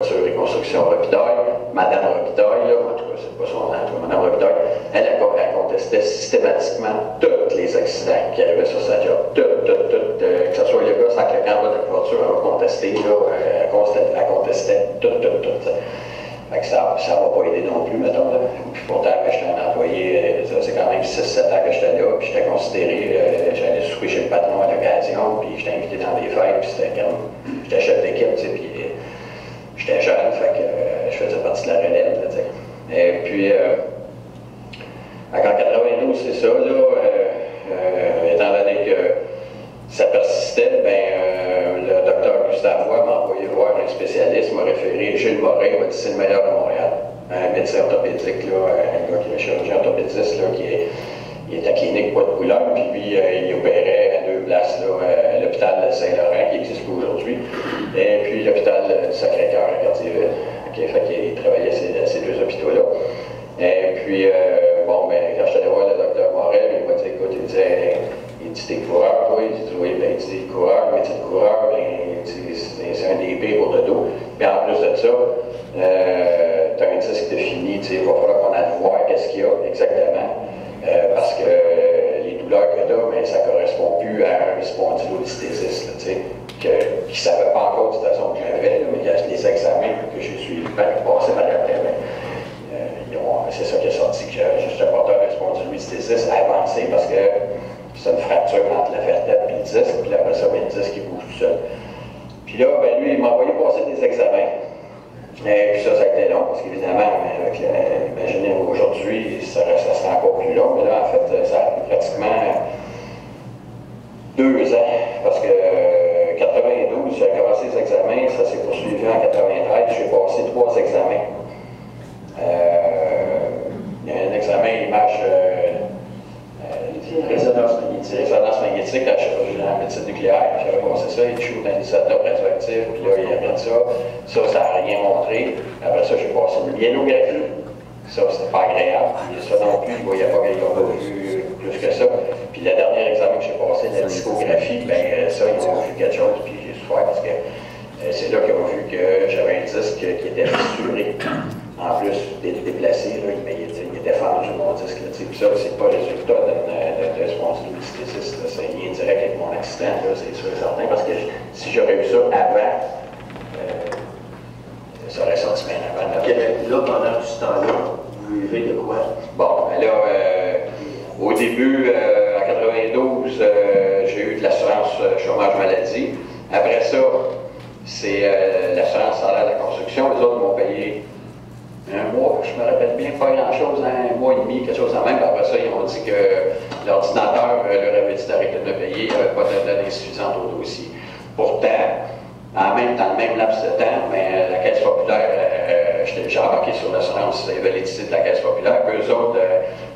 sur Reconstruction Robitaille, Madame Robitaille, en tout cas, c'est pas son nom, Madame Robitaille, elle contestait systématiquement tous les accidents qui arrivaient sur sa job. Que ce soit le gars sans claquant en bas de la voiture, elle va contester, elle contestait tout. Fait que ça m'a pas aidé non plus, mettons. Là. Puis pourtant, j'étais un employé, c'est quand même 6-7 ans que j'étais là, puis j'étais considéré, j'allais souper chez le patron à l'occasion, puis j'étais invité dans des fêtes, puis c'était comme, j'étais chef d'équipe, tu sais, puis j'étais jeune, fait que je faisais partie de la relève, là, tu sais. Et puis, en 92, c'est ça, là, étant donné que ça persistait, le docteur Gustave Roy m'a envoyé voir un spécialiste, m'a référé Gilles Morin, il m'a dit c'est le meilleur à Montréal. Un médecin orthopédique, là, un gars qui est chirurgien orthopédiste, là, il est à la clinique Bois de Boulogne, puis lui, il opérait à 2 places, là, l'hôpital Saint-Laurent, qui n'existe plus aujourd'hui, et puis l'hôpital Sacré-Cœur à Cartierville. Okay, fait qu'il travaillait à ces deux hôpitaux-là. Et puis, quand je suis allé voir le docteur Morel, il m'a dit, écoute, il dit, t'es coureur, toi? Il dit, oui, il dit, coureur, métier de coureur, c'est un des pires pour le dos. Puis en plus de ça, t'as un disque défini, il va falloir qu'on aille voir qu'est-ce qu'il y a exactement. Parce que les douleurs que t'as, ça ne correspond plus à un spondylolisthésis, tu sais, qui ne savait pas encore de toute façon que j'avais, mais il y a les examens que j'ai suivis, passé par après, c'est ça qui est sorti, que j'étais porteur d'un spondylolisthésis avancé parce que c'est une fracture entre la vertèbre et le disque, puis après ça, le disque qui bouge tout seul. Puis là, lui, il m'a envoyé passer des examens. Et puis ça a été long, parce qu'évidemment, imaginez aujourd'hui, ça serait encore plus long, mais là, en fait, ça a pris pratiquement 2 ans, parce que 92, j'ai commencé les examens, ça s'est poursuivi en 93, j'ai passé 3 examens. Il y a un examen image résonance magnétique à la chirurgie en médecine nucléaire. J'avais passé ça, il joue d'un isotope radioactif, puis là, il regarde ça. Ça n'a rien montré. Après ça, j'ai passé une myélographie. Ça, c'était pas agréable. Puis ça non plus, il ne voyait pas qu'il n'avait vu plus que ça. Puis le dernier examen que j'ai passé, la discographie, ça, ils ont vu quelque chose, puis j'ai souffert parce que c'est là qu'ils ont vu que j'avais un disque qui était fissuré. En plus d'être déplacé, là, il était fendu mon disque. Puis ça, c'est pas le résultat de spondylolisthésis. C'est indirect avec mon accident, c'est sûr et certain, parce que si j'aurais eu ça avant, ça aurait sorti bien avant. Okay, là, pendant tout ce temps-là, vous vivez de quoi? Bon, là, au début, en 92, j'ai eu de l'assurance chômage maladie. Après ça, c'est l'assurance salaire de la construction. Les autres m'ont payé 1 mois, je me rappelle bien, pas grand-chose, 1 mois et demi, quelque chose en même. Après ça, ils m'ont dit que l'ordinateur leur avait dit d'arrêter de me payer, il n'y avait pas de données suffisantes au dossier. Pourtant, dans le même laps de temps, la Caisse populaire, j'ai embarqué sur l'assurance invalidité de la Caisse populaire. Eux autres,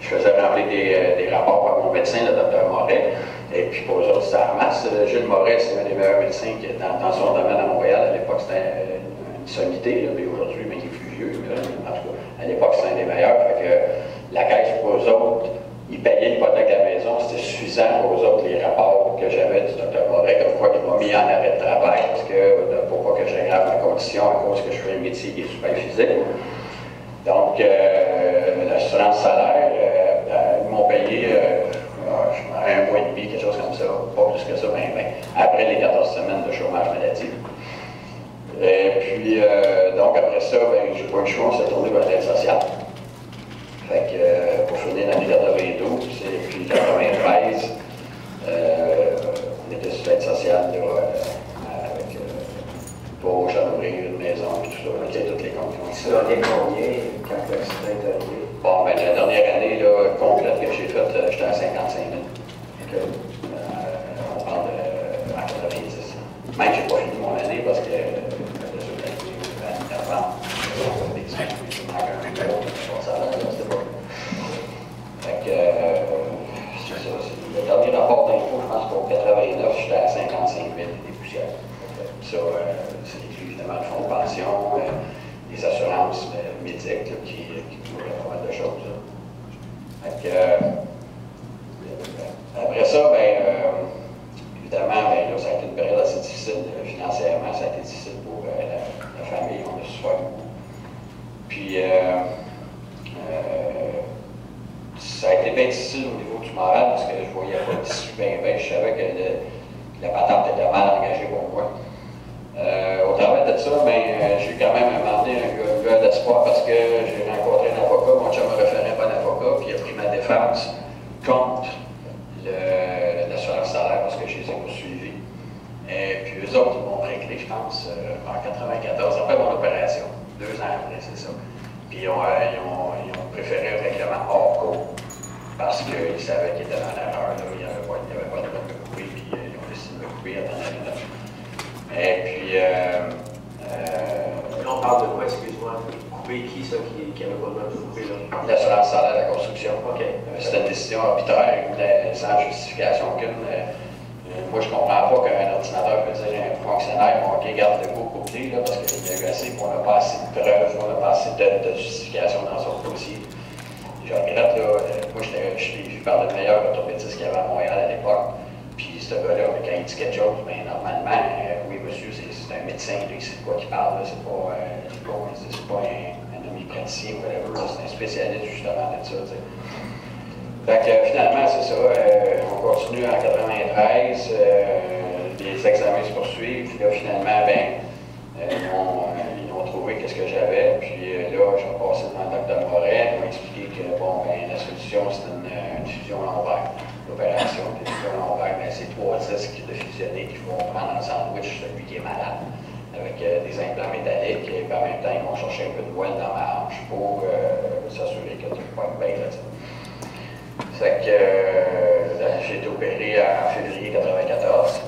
je faisais remplir des rapports par mon médecin, le docteur Moret. Et puis pour eux autres, c'était en masse. Gilles Moret, c'est un des meilleurs médecins qui est dans son domaine à Montréal. À l'époque, c'était une sommité, mais aujourd'hui, il est plus vieux. En tout cas, à l'époque, c'était un des meilleurs. Fait que la Caisse, pour eux autres, ils payaient l'hypothèque de la maison, c'était suffisant pour eux autres, les rapports que j'avais du docteur Moret, comme quoi il m'a mis en arrêt de travail, parce que pour pas que j'aggrave ma condition à cause que je fais un métier qui est super physique. Donc, l'assurance salaire, ils m'ont payé 1 mois et demi, quelque chose comme ça, pas plus que ça, après les 14 semaines de chômage maladie. Et puis, donc après ça, j'ai pas eu le choix, on s'est tourné vers l'aide sociale. Fait que pour finir l'année 92, et puis 93, on était sur l'aide sociale pour ouvrir une maison et tout ça, il y a toutes les conditions. Ça en est combien quand l'accident est arrivé? Bon, la dernière année là, complète que j'ai faite, j'étais à 55 000. Okay. On parle de 90. Même j'ai pas fini mon année parce que le dernier rapport d'info, je pense qu'au 89, j'étais à 55 000 des poussières. Ça, c'est inclus évidemment le fonds de pension, les assurances médicales qui couvrent pas mal de choses. Après ça, évidemment, là, ça a été une période assez difficile financièrement, ça a été difficile pour la famille. On a super beaucoup. Puis, ça a été bien difficile au niveau du moral parce que je ne voyais pas d'issue bien. Je savais que la patente était mal engagée pour moi. Au travers de ça, j'ai quand même demandé un gars d'espoir parce que j'ai rencontré un avocat, mon chum me référait pas un avocat, puis il a pris ma défense contre l'assurance salaire parce que je les ai poursuivis. Et puis eux autres, ils m'ont réglé, je pense, en 94, après mon opération, 2 ans après, c'est ça. Puis ils ont préféré un règlement hors cours parce qu'ils savaient qu'ils étaient dans l'erreur. Il n'y avait pas de droit de me couper, puis ils ont décidé de me couper à temps minute. Et puis. On parle de quoi, excuse-moi? Couper qui, ça, qui avait pas le droit de couper, là? L'assurance salaire de la construction. OK. C'était une décision arbitraire, sans justification aucune. Moi, je ne comprends pas qu'un ordinateur peut dire à un fonctionnaire, OK, garde le coup côté, là, parce qu'il y a eu assez, on n'a pas assez de preuves, on n'a pas assez de justification dans son dossier. Je regrette, là, moi, je l'ai vu par le meilleur orthopédiste qu'il y avait à Montréal à l'époque. Puis ce gars-là, quand il dit quelque chose, bien, normalement, oui, monsieur, c'est un médecin, lui, c'est de quoi qu'il parle, c'est pas un homéopathicien ou whatever, c'est un spécialiste justement de ça, tu sais. Fait que finalement, c'est ça, on continue en 93, les examens se poursuivent, puis là, finalement, ils ont trouvé qu'est-ce que j'avais, puis là, j'ai passé devant le docteur Moret, il m'a expliqué que, la solution, c'est une fusion lombaire. L'opération de fusion lombaire, c'est 3 disques de fusionnés qu'il faut prendre en sandwich, celui qui est malade, avec des implants métalliques, et puis en même temps, ils vont chercher un peu de voile dans ma hanche pour s'assurer que tout va bien, là, t'sais. Fait que j'ai été opéré en février 1994.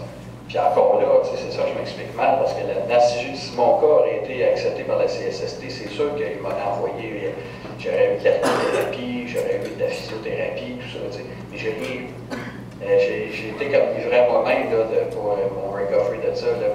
Puis encore là, c'est ça, je m'explique mal, parce que là-dedans, si mon cas aurait été accepté par la CSST, c'est sûr qu'il m'aurait envoyé, j'aurais eu de la thérapie, j'aurais eu de la physiothérapie, tout ça, mais j'ai rien eu. J'ai été comme livré à moi-même pour mon recovery de ça, là,